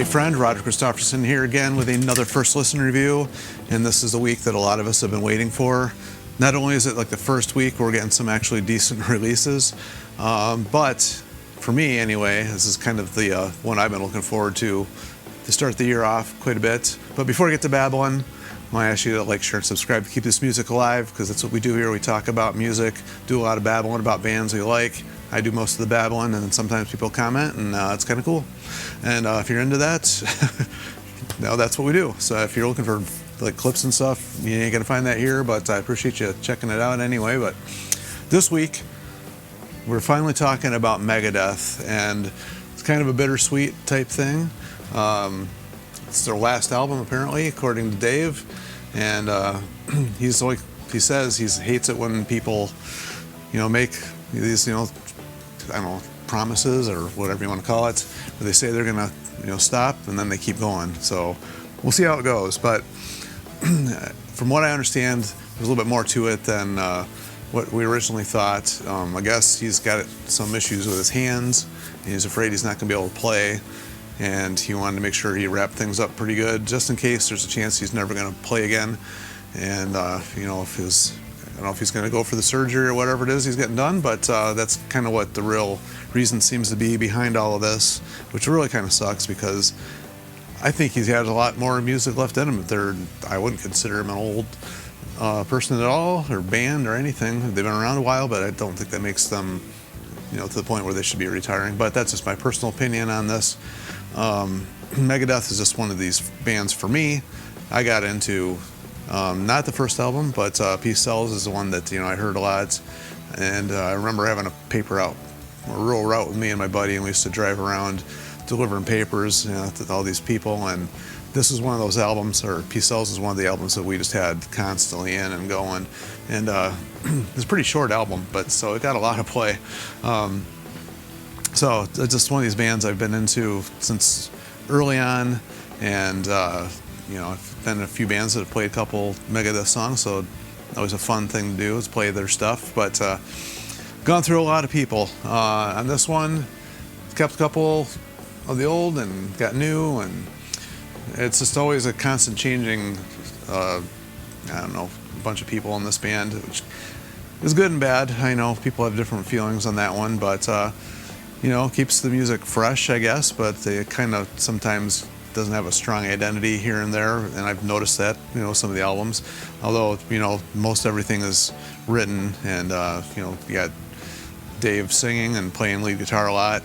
friend, Roger Christofferson here again with another first listen review, and this is a week that a lot of us have been waiting for. Not only is it like the first week where we're getting some actually decent releases, but for me anyway, this is kind of the one I've been looking forward to start the year off quite a bit. But before I get to babbling, I want to ask you to like, share, and subscribe to keep this music alive, because that's what we do here. We talk about music, do a lot of babbling about bands we like. I do most of the babbling, and then sometimes people comment, and it's kind of cool. And if you're into that, that's what we do. So if you're looking for like clips and stuff, you ain't gonna find that here, but I appreciate you checking it out anyway. But this week, we're finally talking about Megadeth, and it's kind of a bittersweet type thing. It's their last album, apparently, according to Dave, and he says he hates it when people, make these, I don't know, promises or whatever you want to call it, where they say they're gonna, stop, and then they keep going. So we'll see how it goes. But from what I understand, there's a little bit more to it than what we originally thought. I guess he's got some issues with his hands, and he's afraid he's not gonna be able to play. And he wanted to make sure he wrapped things up pretty good, just in case there's a chance he's never going to play again. And I don't know if he's going to go for the surgery or whatever it is he's getting done, but that's kind of what the real reason seems to be behind all of this, which really kind of sucks, because I think he's had a lot more music left in him. I wouldn't consider him an old person at all, or band or anything. They've been around a while, but I don't think that makes them to the point where they should be retiring. But that's just my personal opinion on this. Megadeth is just one of these bands for me. I got into not the first album, but Peace Sells is the one that I heard a lot, and I remember having a paper route, a rural route with me and my buddy, and we used to drive around delivering papers to all these people, and this is one of those albums, or Peace Sells is one of the albums that we just had constantly in and going, and it's a pretty short album, but so it got a lot of play. So it's just one of these bands I've been into since early on, and I've been in a few bands that have played a couple Megadeth songs, so always a fun thing to do is play their stuff. But gone through a lot of people. On this one, kept a couple of the old and got new, and it's just always a constant changing, a bunch of people in this band, which is good and bad. I know people have different feelings on that one, but keeps the music fresh, I guess, but it kind of sometimes doesn't have a strong identity here and there, and I've noticed that, some of the albums, although, most everything is written, and, you got Dave singing and playing lead guitar a lot.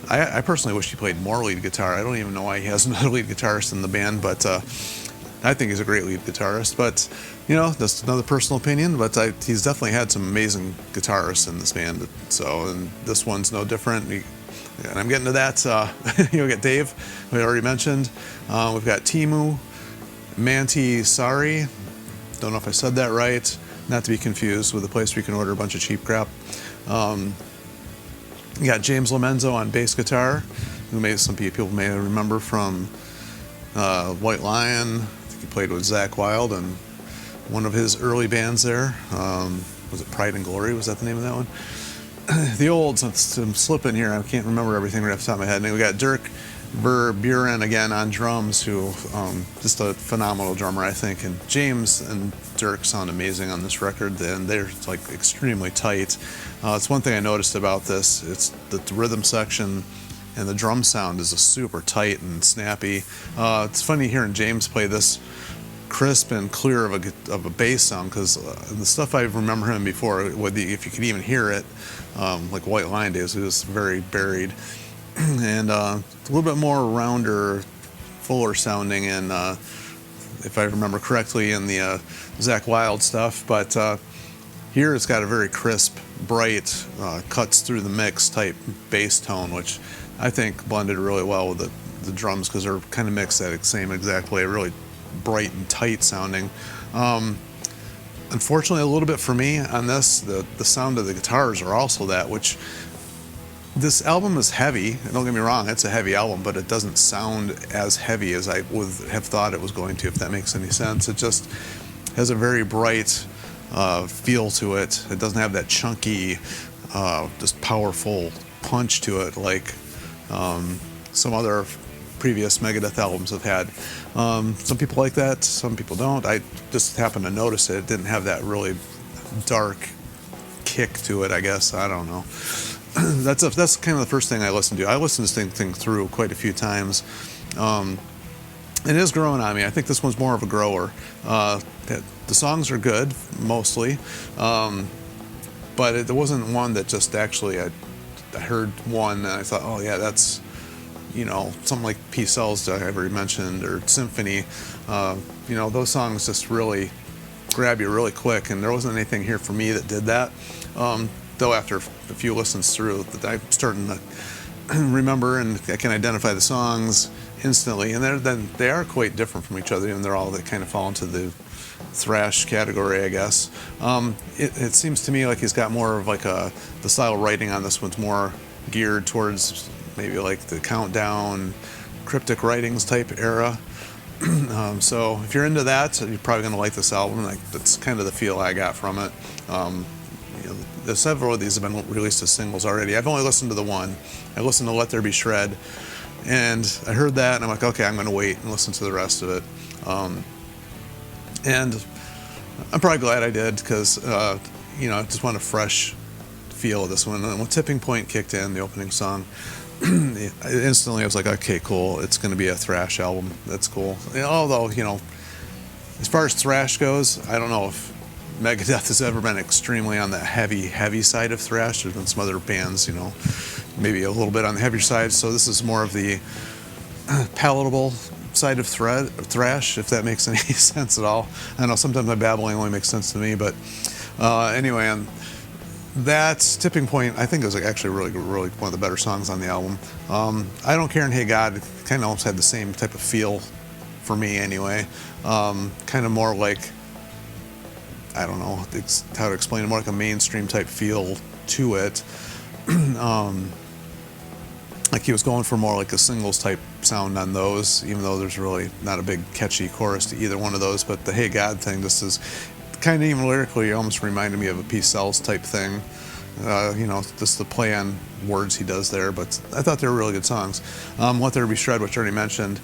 I personally wish he played more lead guitar. I don't even know why he has another lead guitarist in the band, but I think he's a great lead guitarist. But that's another personal opinion. But he's definitely had some amazing guitarists in this band. So, and this one's no different. And I'm getting to that. We got Dave, we already mentioned. We've got Timu, Manti Sari. Don't know if I said that right. Not to be confused with a place where you can order a bunch of cheap crap. You got James Lomenzo on bass guitar, who some people may remember from White Lion. I think he played with Zakk Wylde and one of his early bands there. Was it Pride and Glory? Was that the name of that one? The olds, I'm slipping here. I can't remember everything right off the top of my head. And we got Dirk Verburen again on drums, who just a phenomenal drummer, I think. And James and Dirk sound amazing on this record, and they're like extremely tight. It's one thing I noticed about this. It's the rhythm section and the drum sound is super tight and snappy. It's funny hearing James play this crisp and clear of a bass sound, because the stuff I remember him before, if you could even hear it, like White Lion days, it was very buried, and a little bit more rounder, fuller sounding, and if I remember correctly, in the Zakk Wylde stuff. But here it's got a very crisp, bright, cuts through the mix type bass tone, which I think blended really well with the drums, because they're kind of mixed that same exact way, really bright and tight sounding. Unfortunately, a little bit for me on this, the sound of the guitars are also that, which this album is heavy. Don't get me wrong, it's a heavy album, but it doesn't sound as heavy as I would have thought it was going to, if that makes any sense. It just has a very bright feel to it. It doesn't have that chunky, just powerful punch to it like some other previous Megadeth albums have had. Some people like that, some people don't. I just happened to notice it. It didn't have that really dark kick to it, I guess. I don't know. That's kind of the first thing I listened to. I listened to this thing through quite a few times. It is growing on me. I think this one's more of a grower. The songs are good, mostly, but it wasn't one that just actually I heard one and I thought, oh yeah, that's, something like Peace Cells that I already mentioned, or Symphony. Those songs just really grab you really quick, and there wasn't anything here for me that did that. Though after a few listens through, I'm starting to remember and I can identify the songs instantly, and they are quite different from each other, and they're all that kind of fall into the thrash category, I guess. It seems to me like he's got more of like the style of writing on this one's more geared towards maybe like the Countdown, cryptic writings type era. So if you're into that, you're probably going to like this album. That's kind of the feel I got from it. Several of these have been released as singles already. I've only listened to the one. I listened to Let There Be Shred, and I heard that, and I'm like, okay, I'm going to wait and listen to the rest of it. And I'm probably glad I did, because I just want a fresh feel of this one. And when Tipping Point kicked in, the opening song, instantly I was like, okay, cool, it's going to be a thrash album. That's cool. Although, as far as thrash goes, I don't know if Megadeth has ever been extremely on the heavy side of thrash. There's been some other bands, maybe a little bit on the heavier side. So this is more of the palatable side of thrash, if that makes any sense at all. I know sometimes my babbling only makes sense to me, but anyway, and that's Tipping Point. I think it was actually really one of the better songs on the album. I Don't Care and Hey God kind of almost had the same type of feel for me anyway. Kind of more like, I don't know how to explain it, more like a mainstream type feel to it. Like he was going for more like a singles type sound on those, even though there's really not a big catchy chorus to either one of those. But the Hey God thing, this is kind of, even lyrically, almost reminded me of a Peace Cells type thing. Just the play on words he does there. But I thought they were really good songs. Let There Be Shred, which I already mentioned.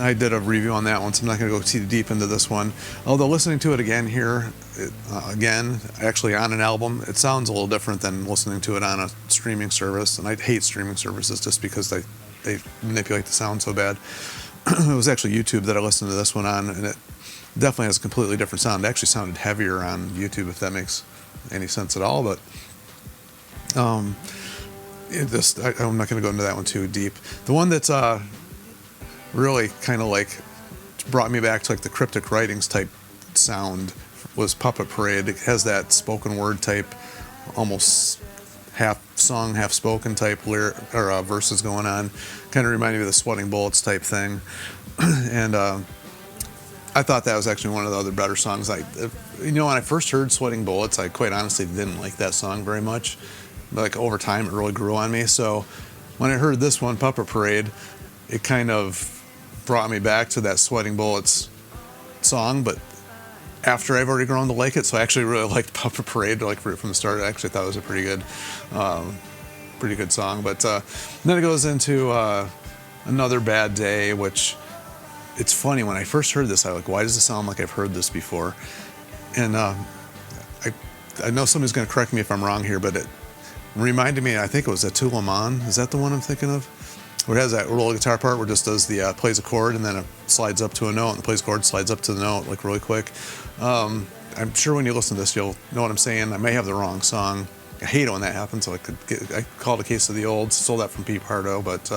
I did a review on that one, so I'm not going to go too deep into this one. Although listening to it again here, actually on an album, it sounds a little different than listening to it on a streaming service. And I hate streaming services just because they manipulate the sound so bad. It was actually YouTube that I listened to this one on, and it definitely has a completely different sound. It actually sounded heavier on YouTube, if that makes any sense at all. But I'm not going to go into that one too deep. The one that's really kind of like brought me back to like the cryptic writings type sound was Puppet Parade. It has that spoken word type, almost half song, half spoken type verses going on. Kind of reminded me of the Sweating Bullets type thing. And I thought that was actually one of the other better songs. When I first heard Sweating Bullets, I quite honestly didn't like that song very much. But like over time, it really grew on me. So when I heard this one, Puppet Parade, it kind of brought me back to that Sweating Bullets song, but after I've already grown to like it. So I actually really liked Puppet Parade, like from the start. I actually thought it was a pretty good song. But then it goes into Another Bad Day, which it's funny. When I first heard this, I was like, why does it sound like I've heard this before? And I know somebody's going to correct me if I'm wrong here, but it reminded me, I think it was Atul Aman. Is that the one I'm thinking of? Where it has that roll guitar part where it just does plays a chord and then it slides up to a note, and plays a chord, slides up to the note, like really quick. I'm sure when you listen to this, you'll know what I'm saying. I may have the wrong song. I hate it when that happens. So I called a case of the old, stole that from Pete Pardo, but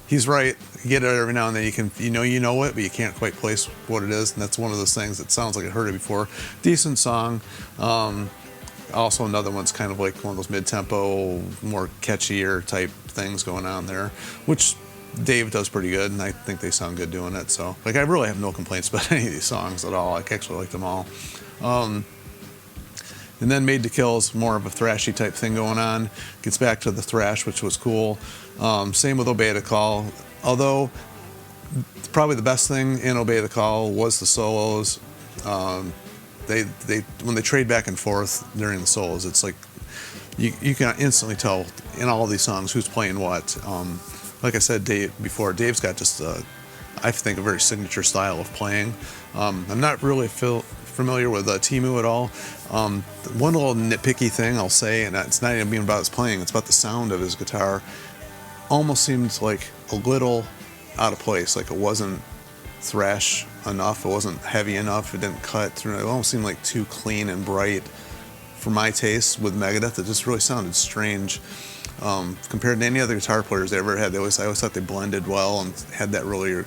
he's right. You get it every now and then. You know it, but you can't quite place what it is. And that's one of those things that sounds like I heard it before. Decent song. Also, another one's kind of like one of those mid-tempo, more catchier type things going on there, which Dave does pretty good, and I think they sound good doing it. So, I really have no complaints about any of these songs at all. I actually like them all. And then Made to Kill is more of a thrashy type thing going on. Gets back to the thrash, which was cool. Same with Obey the Call. Although, probably the best thing in Obey the Call was the solos. They when they trade back and forth during the solos, it's like you can instantly tell in all of these songs who's playing what. like I said Dave's got just I think a very signature style of playing. I'm not really familiar with Timu at all. One little nitpicky thing I'll say, and it's not even about his playing, it's about the sound of his guitar. Almost seemed like a little out of place, like it wasn't thrash enough, it wasn't heavy enough, it didn't cut through. It almost seemed like too clean and bright for my taste with Megadeth. It just really sounded strange compared to any other guitar players they ever had. I always thought they blended well and had that really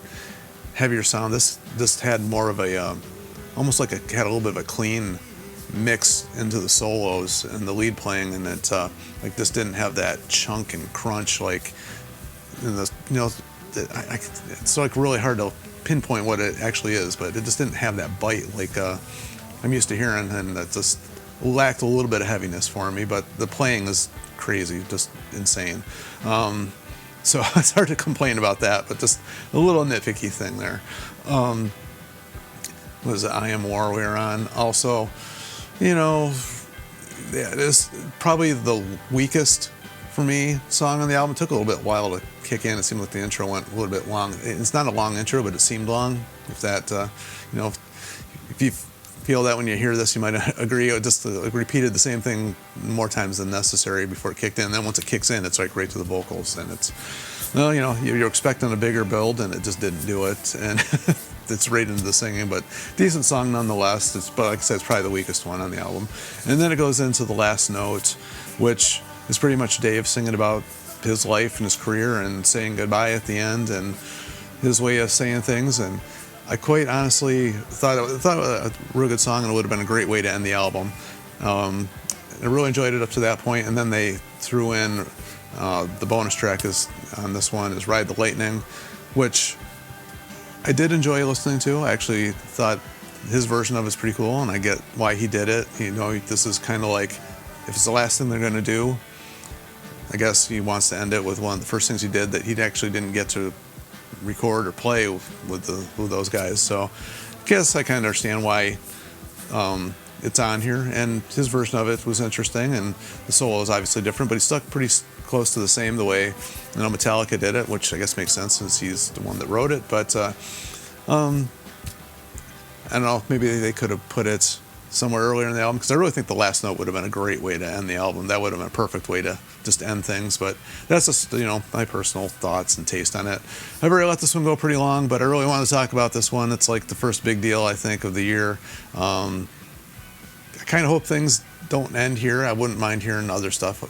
heavier sound. This had more of a almost like had a little bit of a clean mix into the solos and the lead playing, and it like this didn't have that chunk and crunch like in the, it's like really hard to pinpoint what it actually is, but it just didn't have that bite like I'm used to hearing, and that just lacked a little bit of heaviness for me. But the playing is crazy, just insane. So it's hard to complain about that, but just a little nitpicky thing there. Was it I Am War we were on? Also, yeah, it is probably the weakest for me song on the album. It took a little bit while to kick in. It seemed like the intro went a little bit long. It's not a long intro, but it seemed long. If that, if you feel that when you hear this, you might agree. It just repeated the same thing more times than necessary before it kicked in. And then once it kicks in, it's like right to the vocals, and it's, well, you're expecting a bigger build, and it just didn't do it, and it's right into the singing, but decent song nonetheless. But like I said, it's probably the weakest one on the album. And then it goes into the last note, which is pretty much Dave singing about his life and his career and saying goodbye at the end and his way of saying things. And I quite honestly thought it was a real good song, and it would have been a great way to end the album. I really enjoyed it up to that point, and then they threw in the bonus track on this one is Ride the Lightning, which I did enjoy listening to. I actually thought his version of it's pretty cool, and I get why he did it. This is kind of like, if it's the last thing they're going to do, I guess he wants to end it with one of the first things he did that he actually didn't get to record or play with those guys. So I guess I kind of understand why it's on here, and his version of it was interesting, and the solo is obviously different, but he stuck pretty close to the same the way Metallica did it, which I guess makes sense since he's the one that wrote it. But I don't know, maybe they could have put it somewhere earlier in the album, because I really think the last note would have been a great way to end the album. That would have been a perfect way to just end things. But that's just my personal thoughts and taste on it. I've already let this one go pretty long, but I really want to talk about this one. It's like the first big deal, I think, of the year. I kind of hope things don't end here. I wouldn't mind hearing other stuff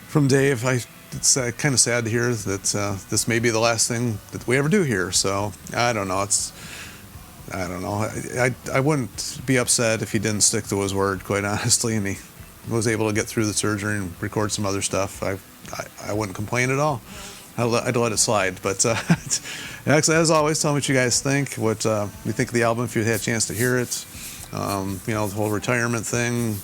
from Dave. It's kind of sad to hear that this may be the last thing that we ever do here. So I don't know. I don't know. I wouldn't be upset if he didn't stick to his word, quite honestly, and he was able to get through the surgery and record some other stuff. I wouldn't complain at all. I'd let it slide. But actually, as always, tell me what you guys think. What you think of the album if you had a chance to hear it. The whole retirement thing.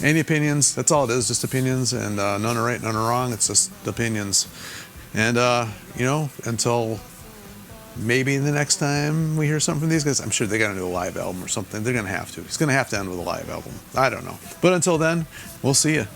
Any opinions? That's all it is, just opinions, and none are right, none are wrong. It's just opinions. And until maybe the next time we hear something from these guys, I'm sure they got to do a live album or something. They're gonna have to. He's gonna have to end with a live album. I don't know. But until then, we'll see you.